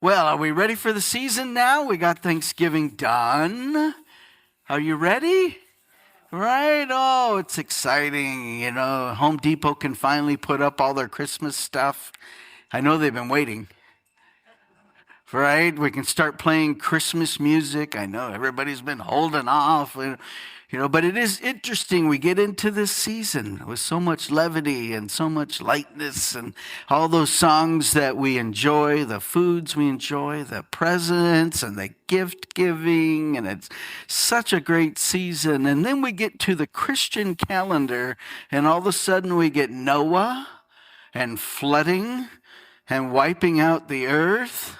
Well, are we ready for the season now? We got Thanksgiving done. Are you ready? Right? Oh, it's exciting. Home Depot can finally put up all their Christmas stuff. I know they've been waiting. Right? We can start playing Christmas music. I know everybody's been holding off, but it is interesting. We get into this season with so much levity and so much lightness and all those songs that we enjoy, the foods we enjoy, the presents and the gift giving. And it's such a great season. And then we get to the Christian calendar, and all of a sudden we get Noah and flooding and wiping out the earth.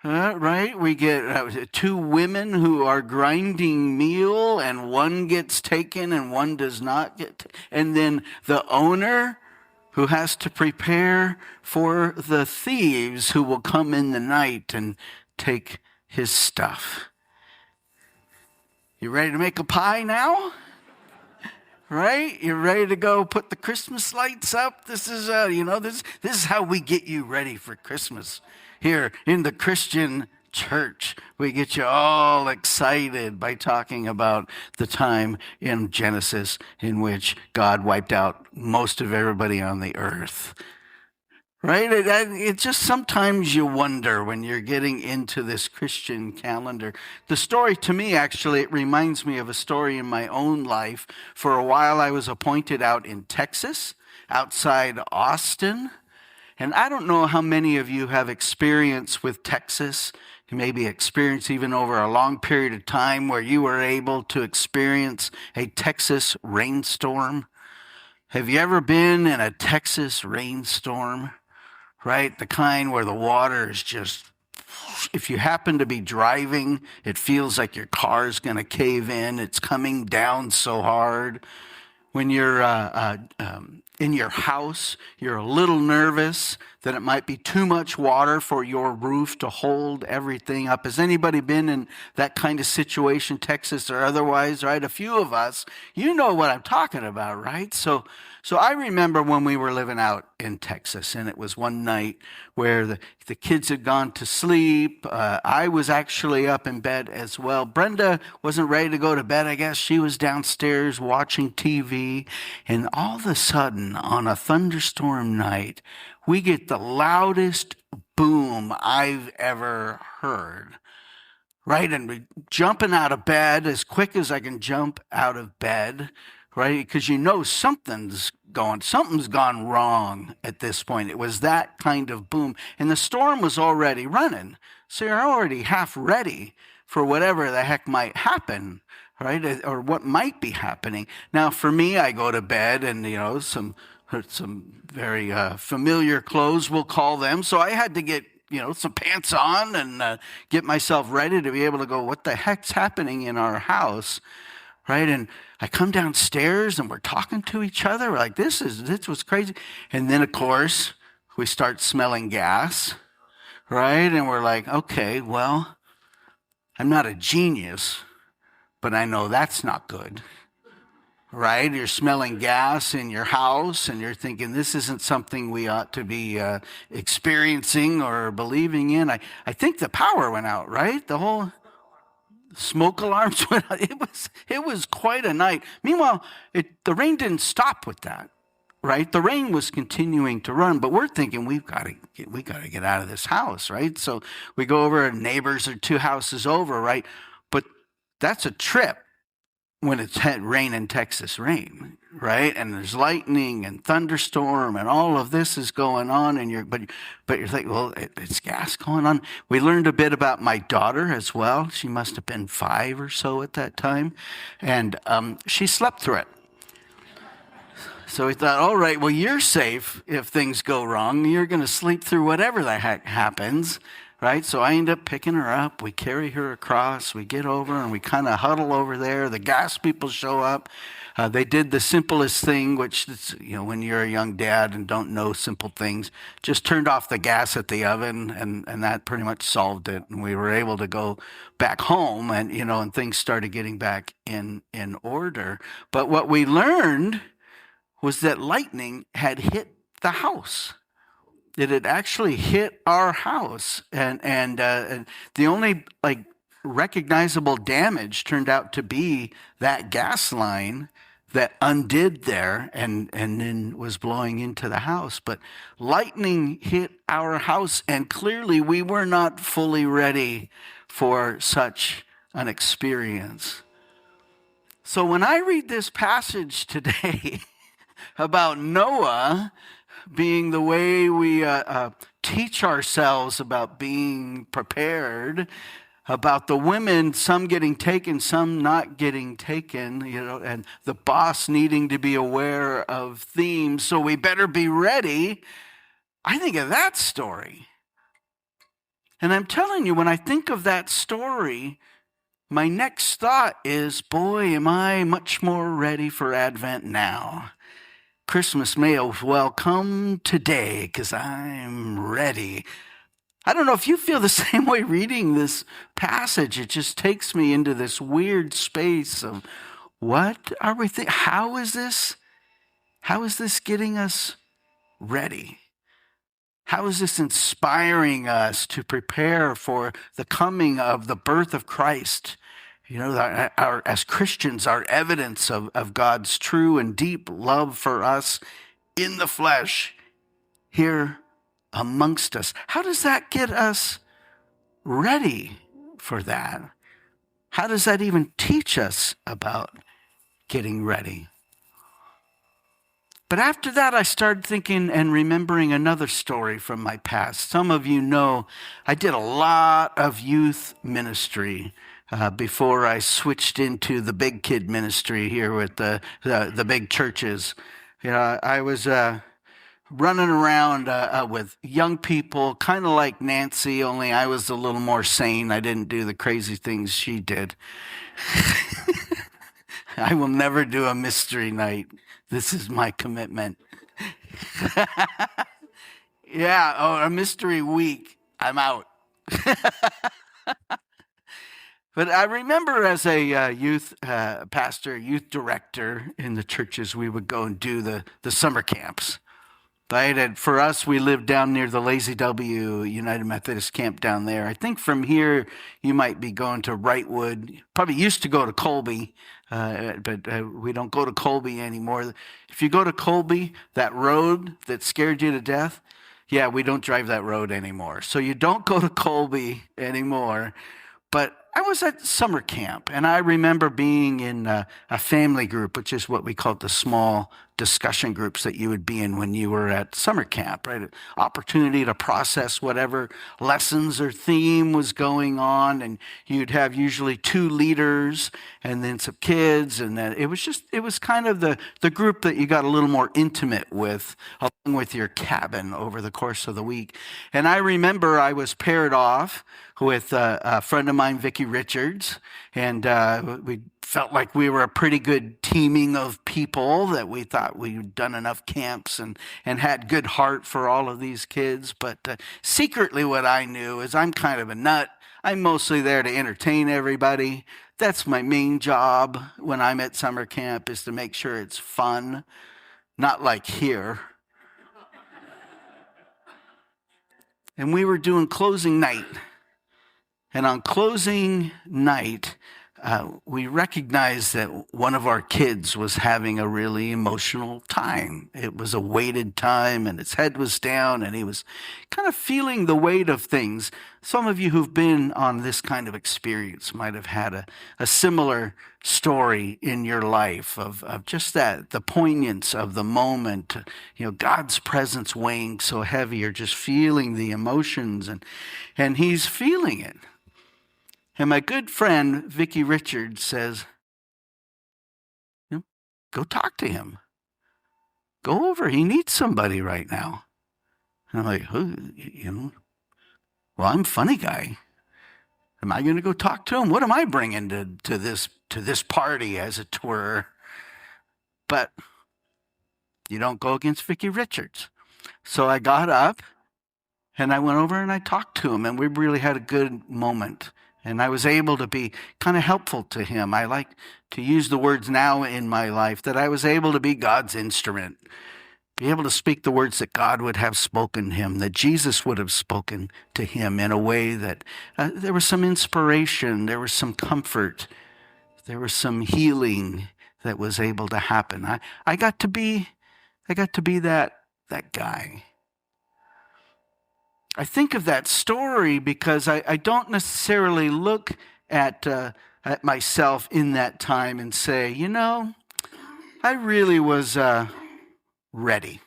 Right? We get two women who are grinding meal, and one gets taken and one does not and then the owner who has to prepare for the thieves who will come in the night and take his stuff. You ready to make a pie now? Right? You're ready to go put the Christmas lights up? This is this is how we get you ready for Christmas. Here in the Christian church, we get you all excited by talking about the time in Genesis in which God wiped out most of everybody on the earth. Right? It just sometimes you wonder when you're getting into this Christian calendar. The story to me, actually, it reminds me of a story in my own life. For a while, I was appointed out in Texas, outside Austin. And I don't know how many of you have experience with Texas, maybe experience even over a long period of time where you were able to experience a Texas rainstorm. Have you ever been in a Texas rainstorm? Right? The kind where the water is just, if you happen to be driving, it feels like your car's going to cave in. It's coming down so hard. When you're in your house, you're a little nervous that it might be too much water for your roof to hold everything up. Has anybody been in that kind of situation, Texas or otherwise, right? A few of us, you know what I'm talking about, right? So I remember when we were living out in Texas, and it was one night where the kids had gone to sleep. I was actually up in bed as well. Brenda wasn't ready to go to bed, I guess. She was downstairs watching TV. And all of a sudden, on a thunderstorm night, we get the loudest boom I've ever heard. Right? And we're jumping out of bed as quick as I can jump out of bed. Right? Because something's gone wrong at this point. It was that kind of boom. And the storm was already running. So you're already half ready for whatever the heck might happen, right? Or what might be happening. Now, for me, I go to bed and, some very familiar clothes, we'll call them. So I had to get some pants on and get myself ready to be able to go, what the heck's happening in our house? Right? And I come downstairs and we're talking to each other. We're like, this was crazy. And then, of course, we start smelling gas. Right? And we're like, okay, well, I'm not a genius, but I know that's not good. Right? You're smelling gas in your house and you're thinking this isn't something we ought to be experiencing or believing in. I think the power went out, right? The whole smoke alarms went out. It was quite a night. Meanwhile, the rain didn't stop with that, right? The rain was continuing to run, but we're thinking we got to get out of this house, right? So we go over, neighbors are 2 houses over, right? But that's a trip when it's had rain in Texas, right? And there's lightning and thunderstorm and all of this is going on, and but you're thinking, well, it's gas going on. We learned a bit about my daughter as well. She must have been 5 or so at that time, and she slept through it. So we thought, all right, well, you're safe if things go wrong. You're going to sleep through whatever the heck happens. Right? So I end up picking her up. We carry her across. We get over and we kind of huddle over there. The gas people show up. They did the simplest thing, which is, when you're a young dad and don't know simple things, just turned off the gas at the oven, and that pretty much solved it. And we were able to go back home, and and things started getting back in order. But what we learned was that lightning had hit the house. it had actually hit our house, and the only recognizable damage turned out to be that gas line that undid there and then was blowing into the house. But lightning hit our house, and clearly we were not fully ready for such an experience. So when I read this passage today about Noah being the way we teach ourselves about being prepared, about the women, some getting taken, some not getting taken, and the boss needing to be aware of themes, so we better be ready. I think of that story. And I'm telling you, when I think of that story, my next thought is, boy, am I much more ready for Advent now. Christmas may as well come today because I'm ready. I don't know if you feel the same way reading this passage. It just takes me into this weird space of what are we thinking? How is this getting us ready? How is this inspiring us to prepare for the coming of the birth of Christ? As Christians, our evidence of God's true and deep love for us in the flesh here amongst us. How does that get us ready for that? How does that even teach us about getting ready? But after that, I started thinking and remembering another story from my past. Some of you know I did a lot of youth ministry before I switched into the big kid ministry here with the big churches. I was running around with young people, kind of like Nancy, only I was a little more sane. I didn't do the crazy things she did. I will never do a mystery night. This is my commitment. A mystery week. I'm out. But I remember as a youth pastor, youth director in the churches, we would go and do the summer camps. Right? And for us, we lived down near the Lazy W United Methodist camp down there. I think from here, you might be going to Wrightwood. Probably used to go to Colby, but we don't go to Colby anymore. If you go to Colby, that road that scared you to death, yeah, we don't drive that road anymore. So you don't go to Colby anymore. But I was at summer camp, and I remember being in a family group, which is what we called the small discussion groups that you would be in when you were at summer camp, right? An opportunity to process whatever lessons or theme was going on, and you'd have usually 2 leaders and then some kids, and then it was kind of the group that you got a little more intimate with, along with your cabin over the course of the week. And I remember I was paired off with a friend of mine, Vicki Richards, and we felt like we were a pretty good teaming of people, that we thought we'd done enough camps and had good heart for all of these kids. But secretly what I knew is I'm kind of a nut. I'm mostly there to entertain everybody. That's my main job when I'm at summer camp, is to make sure it's fun, not like here. And we were doing closing night. And on closing night, we recognized that one of our kids was having a really emotional time. It was a weighted time, and his head was down, and he was kind of feeling the weight of things. Some of you who've been on this kind of experience might have had a similar story in your life of just that, the poignance of the moment, God's presence weighing so heavy, or just feeling the emotions, and he's feeling it. And my good friend, Vicki Richards, says, go talk to him. Go over. He needs somebody right now. And I'm like, well, I'm a funny guy. Am I going to go talk to him? What am I bringing to this party, as it were? But you don't go against Vicki Richards. So I got up, and I went over and I talked to him, and we really had a good moment. And I was able to be kind of helpful to him. I like to use the words now in my life that I was able to be God's instrument. be able to speak the words that God would have spoken to him, that Jesus would have spoken to him in a way that there was some inspiration, there was some comfort, there was some healing that was able to happen. I got to be that guy. I think of that story because I don't necessarily look at myself in that time and say, you know, I really was ready.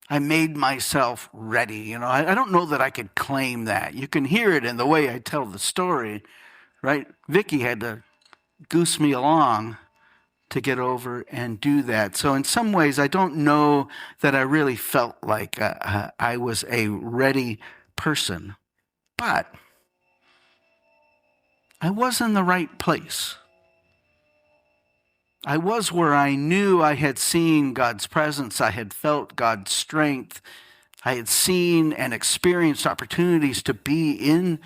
I made myself ready. You know, I don't know that I could claim that. You can hear it in the way I tell the story, right? Vicky had to goose me along to get over and do that. So in some ways, I don't know that I really felt like I was a ready person. But I was in the right place. I was where I knew I had seen God's presence. I had felt God's strength. I had seen and experienced opportunities to be in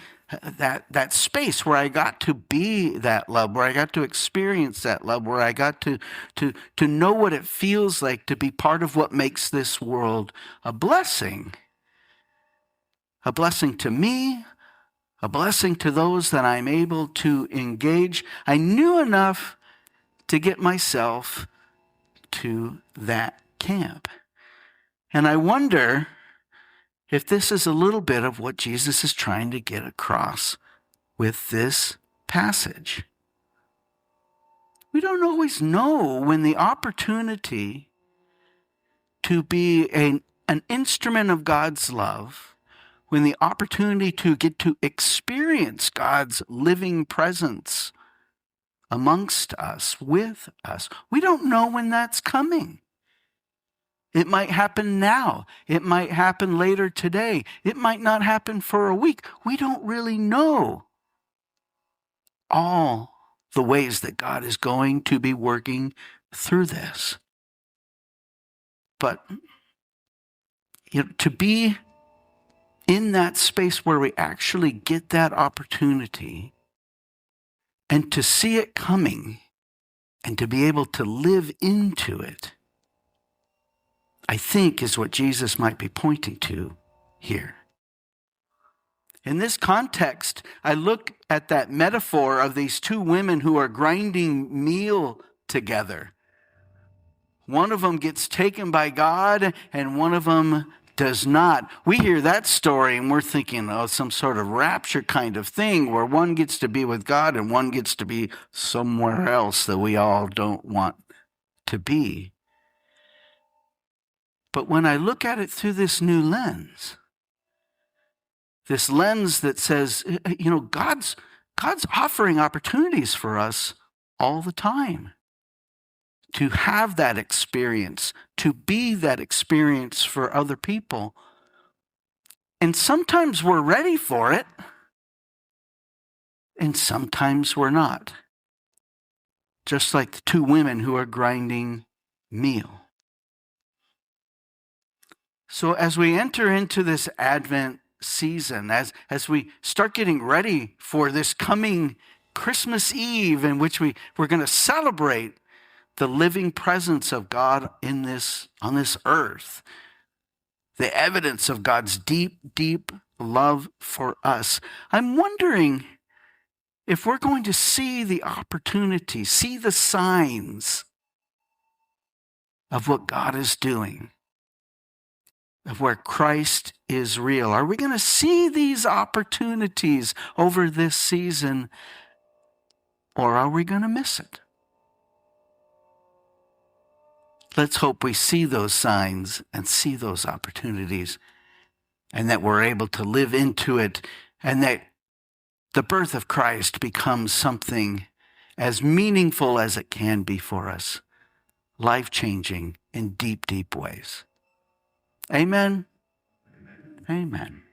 that space where I got to be that love, where I got to experience that love, where I got to know what it feels like to be part of what makes this world a blessing. A blessing to me, a blessing to those that I'm able to engage. I knew enough to get myself to that camp. And I wonder if this is a little bit of what Jesus is trying to get across with this passage. We don't always know when the opportunity to be an instrument of God's love, when the opportunity to get to experience God's living presence amongst us, with us. We don't know when that's coming. It might happen now. It might happen later today. It might not happen for a week. We don't really know all the ways that God is going to be working through this. But to be in that space where we actually get that opportunity and to see it coming and to be able to live into it, I think is what Jesus might be pointing to here. In this context, I look at that metaphor of these two women who are grinding meal together. One of them gets taken by God and one of them does not. We hear that story and we're thinking, oh, some sort of rapture kind of thing where one gets to be with God and one gets to be somewhere else that we all don't want to be. But when I look at it through this new lens, this lens that says, you know, God's offering opportunities for us all the time to have that experience, to be that experience for other people. And sometimes we're ready for it, and sometimes we're not. Just like the two women who are grinding meal. So as we enter into this Advent season, as we start getting ready for this coming Christmas Eve in which we're going to celebrate the living presence of God on this earth, the evidence of God's deep, deep love for us, I'm wondering if we're going to see the opportunity, see the signs of what God is doing, of where Christ is real. Are we going to see these opportunities over this season, or are we going to miss it? Let's hope we see those signs and see those opportunities, and that we're able to live into it, and that the birth of Christ becomes something as meaningful as it can be for us, life-changing in deep, deep ways. Amen. Amen.